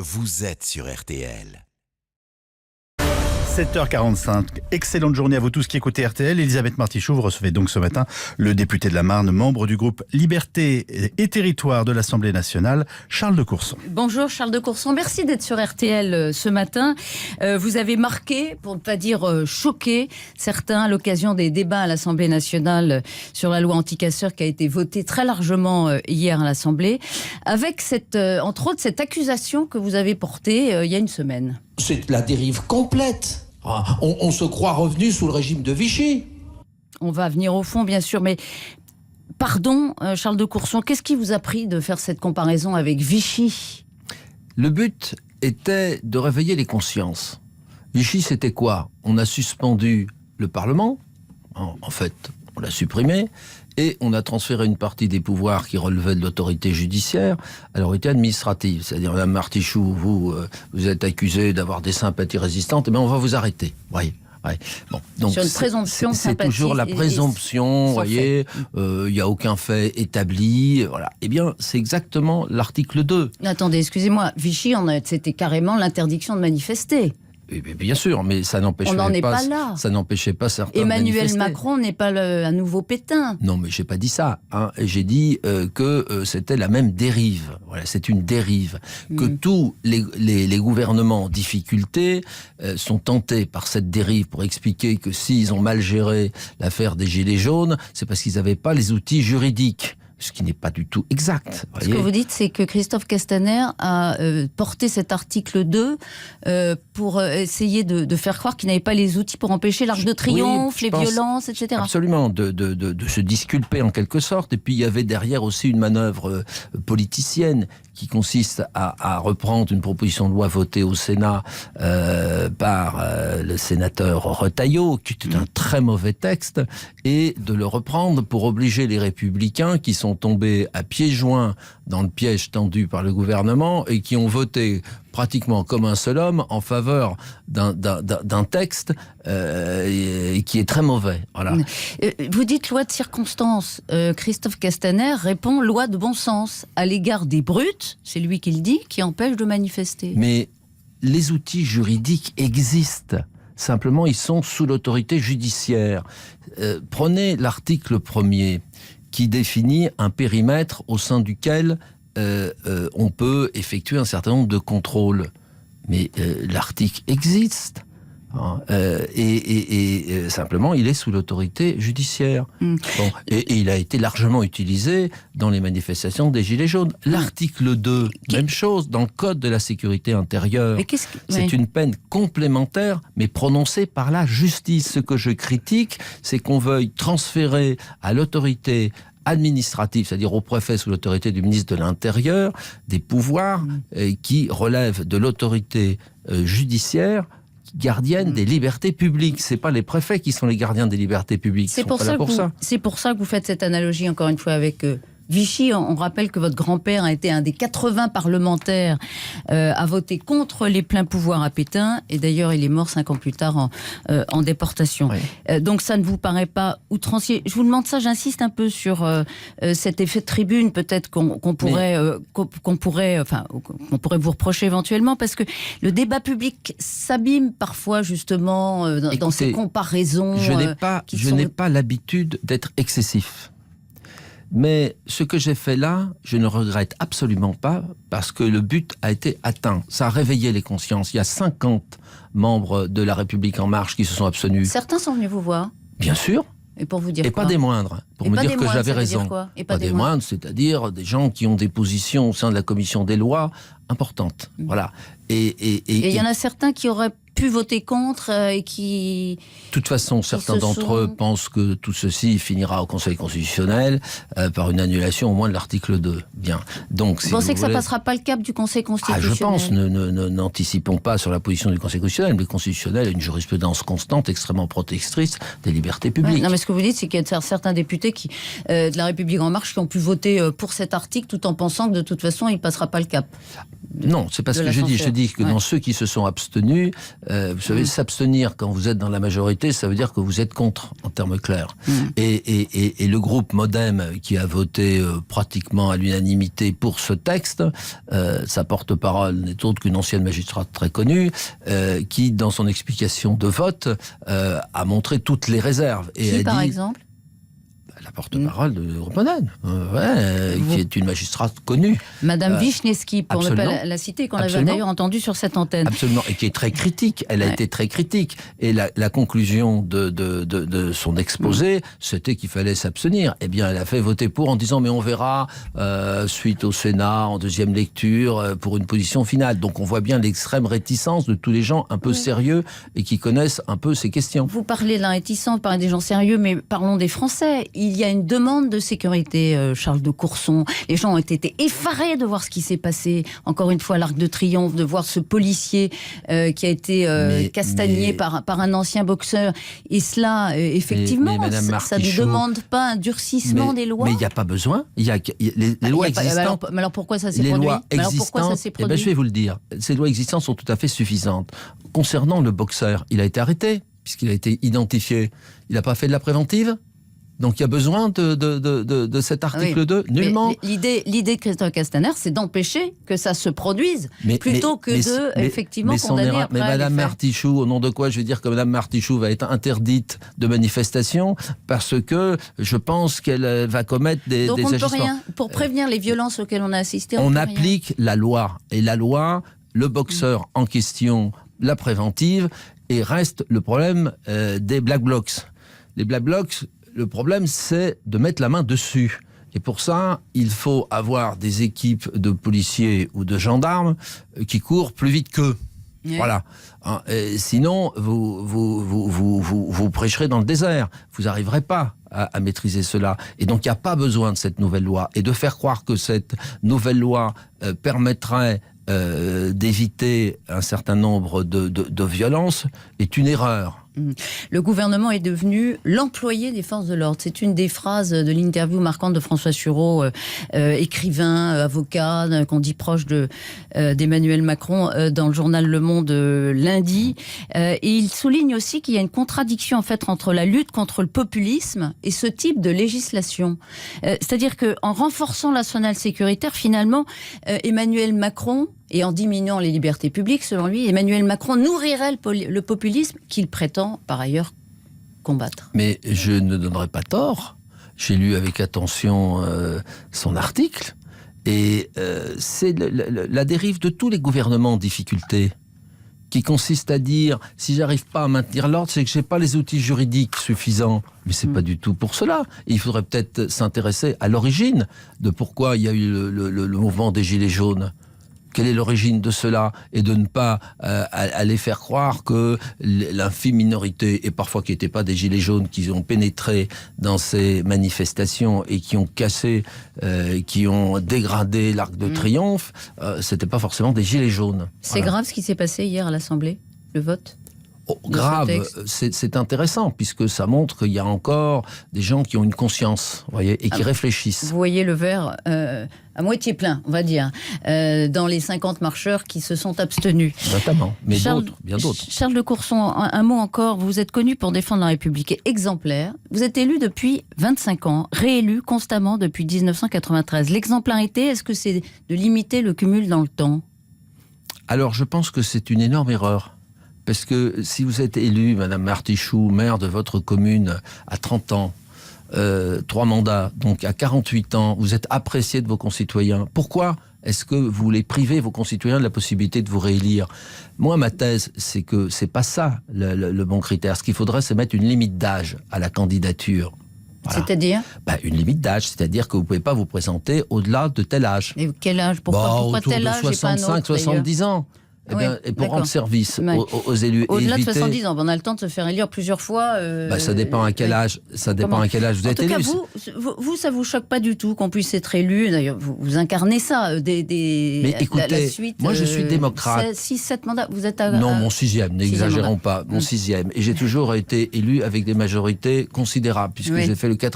Vous êtes sur RTL. 7h45, excellente journée à vous tous qui écoutez RTL. Elisabeth Martichoux, vous recevez donc ce matin le député de la Marne, membre du groupe Liberté et Territoire de l'Assemblée nationale, Charles de Courson. Bonjour Charles de Courson, merci d'être sur RTL ce matin. Vous avez marqué, pour ne pas dire choqué, certains à l'occasion des débats à l'Assemblée nationale sur la loi anti-casseurs qui a été votée très largement hier à l'Assemblée, avec entre autres cette accusation que vous avez portée il y a une semaine. C'est la dérive complète. On se croit revenu sous le régime de Vichy. On va venir au fond, bien sûr, mais pardon, Charles de Courson, qu'est-ce qui vous a pris de faire cette comparaison avec Vichy ? Le but était de réveiller les consciences. Vichy, c'était quoi ? On a suspendu le Parlement, en fait, on l'a supprimé, et on a transféré une partie des pouvoirs qui relevaient de l'autorité judiciaire à l'autorité administrative. C'est-à-dire, Mme Martichoux, vous êtes accusé d'avoir des sympathies résistantes, mais on va vous arrêter. Voyez. Ouais. Bon, donc sur une présomption de sympathie. C'est toujours la présomption, vous voyez, il n'y a aucun fait établi, voilà. Eh bien, c'est exactement l'article 2. Attendez, excusez-moi, Vichy, c'était carrément l'interdiction de manifester. Bien sûr, mais ça n'empêchait pas. On n'en est pas là. Ça n'empêchait pas certains. Emmanuel Macron n'est pas un nouveau Pétain. Non, mais j'ai pas dit ça. J'ai dit que c'était la même dérive. Voilà, c'est une dérive. Que tous les gouvernements en difficulté sont tentés par cette dérive pour expliquer que s'ils ont mal géré l'affaire des Gilets jaunes, c'est parce qu'ils n'avaient pas les outils juridiques. Ce qui n'est pas du tout exact. Ce que vous dites, c'est que Christophe Castaner a porté cet article 2 pour essayer de faire croire qu'il n'avait pas les outils pour empêcher l'Arc de Triomphe, les violences, etc. Absolument, de se disculper en quelque sorte. Et puis il y avait derrière aussi une manœuvre politicienne qui consiste à reprendre une proposition de loi votée au Sénat par le sénateur Retailleau, qui était un très mauvais texte, et de le reprendre pour obliger les Républicains qui sont tombés à pieds joints dans le piège tendu par le gouvernement et qui ont voté pratiquement comme un seul homme en faveur d'un texte qui est très mauvais. Voilà. Vous dites loi de circonstance. Christophe Castaner répond loi de bon sens à l'égard des brutes, c'est lui qui le dit, qui empêche de manifester. Mais les outils juridiques existent. Simplement, ils sont sous l'autorité judiciaire. Prenez l'article 1er qui définit un périmètre au sein duquel on peut effectuer un certain nombre de contrôles. Mais l'article existe. Simplement, il est sous l'autorité judiciaire. Bon, et il a été largement utilisé dans les manifestations des Gilets jaunes. L'article 2, même chose, dans le Code de la sécurité intérieure. C'est une peine complémentaire, mais prononcée par la justice. Ce que je critique, c'est qu'on veuille transférer à l'autorité administrative, c'est-à-dire au préfet sous l'autorité du ministre de l'Intérieur, des pouvoirs qui relèvent de l'autorité judiciaire, gardienne des libertés publiques. C'est pas les préfets qui sont les gardiens des libertés publiques. C'est pour ça que vous faites cette analogie encore une fois avec Vichy. On rappelle que votre grand-père a été un des 80 parlementaires à voter contre les pleins pouvoirs à Pétain, et d'ailleurs il est mort 5 ans plus tard en déportation. Oui. Donc ça ne vous paraît pas outrancier. Je vous demande ça, j'insiste un peu sur cet effet de tribune, peut-être qu'on pourrait vous reprocher éventuellement, parce que le débat public s'abîme parfois justement dans ces comparaisons. Je n'ai pas l'habitude d'être excessif. Mais ce que j'ai fait là, je ne regrette absolument pas, parce que le but a été atteint. Ça a réveillé les consciences. Il y a 50 membres de La République En Marche qui se sont abstenus. Certains sont venus vous voir. Bien sûr. Et pour vous dire et quoi ? Pas des moindres, pour me dire que j'avais raison. Et pas des moindres, c'est-à-dire des gens qui ont des positions au sein de la commission des lois importantes. Voilà. Et il y en a certains qui auraient pu voter contre et qui... De toute façon, certains d'entre eux pensent que tout ceci finira au Conseil constitutionnel par une annulation au moins de l'article 2. Bien. Donc, vous pensez que ça ne passera pas le cap du Conseil constitutionnel ? Je pense. N'anticipons pas sur la position du Conseil constitutionnel. Le constitutionnel a une jurisprudence constante, extrêmement protectrice des libertés publiques. Ouais, non, mais ce que vous dites, c'est qu'il y a certains députés de La République En Marche qui ont pu voter pour cet article tout en pensant que de toute façon, il ne passera pas le cap. Non, c'est pas ce que je dis. Je dis que dans ceux qui se sont abstenus, Vous savez, s'abstenir quand vous êtes dans la majorité, ça veut dire que vous êtes contre, en termes clairs. Et le groupe Modem, qui a voté pratiquement à l'unanimité pour ce texte, sa porte-parole n'est autre qu'une ancienne magistrate très connue, qui, dans son explication de vote, a montré toutes les réserves. Et qui, par exemple ? La porte-parole de Modem, qui est une magistrate connue. Madame Wisniewski, pour ne absolument. pas la citer, qu'on avait d'ailleurs entendue sur cette antenne. Absolument, et qui est très critique. Elle a été très critique. Et la conclusion de son exposé, c'était qu'il fallait s'abstenir. Eh bien, elle a fait voter pour en disant, mais on verra suite au Sénat, en deuxième lecture, pour une position finale. Donc on voit bien l'extrême réticence de tous les gens un peu sérieux et qui connaissent un peu ces questions. Vous parlez de la réticence, vous parlez des gens sérieux, mais parlons des Français. Il y a une demande de sécurité, Charles de Courson. Les gens ont été effarés de voir ce qui s'est passé, encore une fois, à l'Arc de Triomphe, de voir ce policier qui a été castagné par un ancien boxeur. Et cela, effectivement, ça ne demande pas un durcissement des lois. Mais il n'y a pas besoin. Les lois existantes... Mais alors pourquoi ça s'est produit ? Je vais vous le dire. Ces lois existantes sont tout à fait suffisantes. Concernant le boxeur, il a été arrêté, puisqu'il a été identifié. Il n'a pas fait de la préventive ? Donc il y a besoin de cet article 2 ? Nullement. L'idée de Christophe Castaner, c'est d'empêcher que ça se produise, plutôt que effectivement condamner après. Mais Madame Martichoux, au nom de quoi je vais dire que Madame Martichoux va être interdite de manifestation parce que je pense qu'elle va commettre des agissements. Donc on ne peut rien. Pour prévenir les violences auxquelles on a assisté, on applique la loi. Et la loi, le boxeur en question, la préventive, et reste le problème des Black Blocs. Les Black Blocs, le problème, c'est de mettre la main dessus. Et pour ça, il faut avoir des équipes de policiers ou de gendarmes qui courent plus vite qu'eux. Oui. Voilà. Sinon, vous prêcherez dans le désert. Vous n'arriverez pas à maîtriser cela. Et donc, il n'y a pas besoin de cette nouvelle loi. Et de faire croire que cette nouvelle loi permettrait d'éviter un certain nombre de violences est une erreur. Le gouvernement est devenu l'employé des forces de l'ordre. C'est une des phrases de l'interview marquante de François Sureau, écrivain, avocat, qu'on dit proche d'Emmanuel Macron, dans le journal Le Monde lundi. Et il souligne aussi qu'il y a une contradiction en fait entre la lutte contre le populisme et ce type de législation. C'est-à-dire qu'en renforçant l'arsenal sécuritaire, finalement, Emmanuel Macron, et en diminuant les libertés publiques, selon lui, Emmanuel Macron nourrirait le populisme qu'il prétend, par ailleurs, combattre. Mais je ne donnerai pas tort. J'ai lu avec attention son article. Et c'est la dérive de tous les gouvernements en difficulté, qui consiste à dire, si j'arrive pas à maintenir l'ordre, c'est que j'ai pas les outils juridiques suffisants. Mais c'est pas du tout pour cela. Et il faudrait peut-être s'intéresser à l'origine de pourquoi il y a eu le mouvement des Gilets jaunes. Quelle est l'origine de cela? Et de ne pas aller faire croire que l'infime minorité, et parfois qui n'étaient pas des gilets jaunes, qui ont pénétré dans ces manifestations et qui ont cassé, qui ont dégradé l'Arc de Triomphe, c'était pas forcément des gilets jaunes. C'est grave ce qui s'est passé hier à l'Assemblée, le vote? Grave, c'est intéressant, puisque ça montre qu'il y a encore des gens qui ont une conscience, vous voyez, et qui réfléchissent. Vous voyez le verre à moitié plein, on va dire, dans les 50 marcheurs qui se sont abstenus. Notamment, mais d'autres, bien d'autres. Charles de Courson, un mot encore. Vous êtes connu pour défendre la République, exemplaire. Vous êtes élu depuis 25 ans, réélu constamment depuis 1993. L'exemplarité, est-ce que c'est de limiter le cumul dans le temps? Alors, je pense que c'est une énorme erreur. Parce que si vous êtes élu, Madame Martichoux, maire de votre commune, à 30 ans, 3 mandats, donc à 48 ans, vous êtes apprécié de vos concitoyens. Pourquoi est-ce que vous voulez priver vos concitoyens de la possibilité de vous réélire? Moi, ma thèse, c'est que c'est pas ça le bon critère. Ce qu'il faudrait, c'est mettre une limite d'âge à la candidature. Voilà. C'est-à-dire une limite d'âge, c'est-à-dire que vous ne pouvez pas vous présenter au-delà de tel âge. Et quel âge? Pourquoi tel âge? Autour de 65, 70 ans. Et pour rendre service aux élus. Au-delà de 70 ans, on a le temps de se faire élire plusieurs fois. Ça dépend à quel âge. Ça dépend à quel âge vous êtes élu. En tout cas, vous, ça vous choque pas du tout qu'on puisse être élu. D'ailleurs, vous incarnez ça. Mais écoutez, la suite, moi je suis démocrate. 6-7 mandats. Vous êtes à... Non, mon 6e. N'exagérons pas. Mon 6e. Et j'ai toujours été élu avec des majorités considérables, puisque j'ai fait le 4e.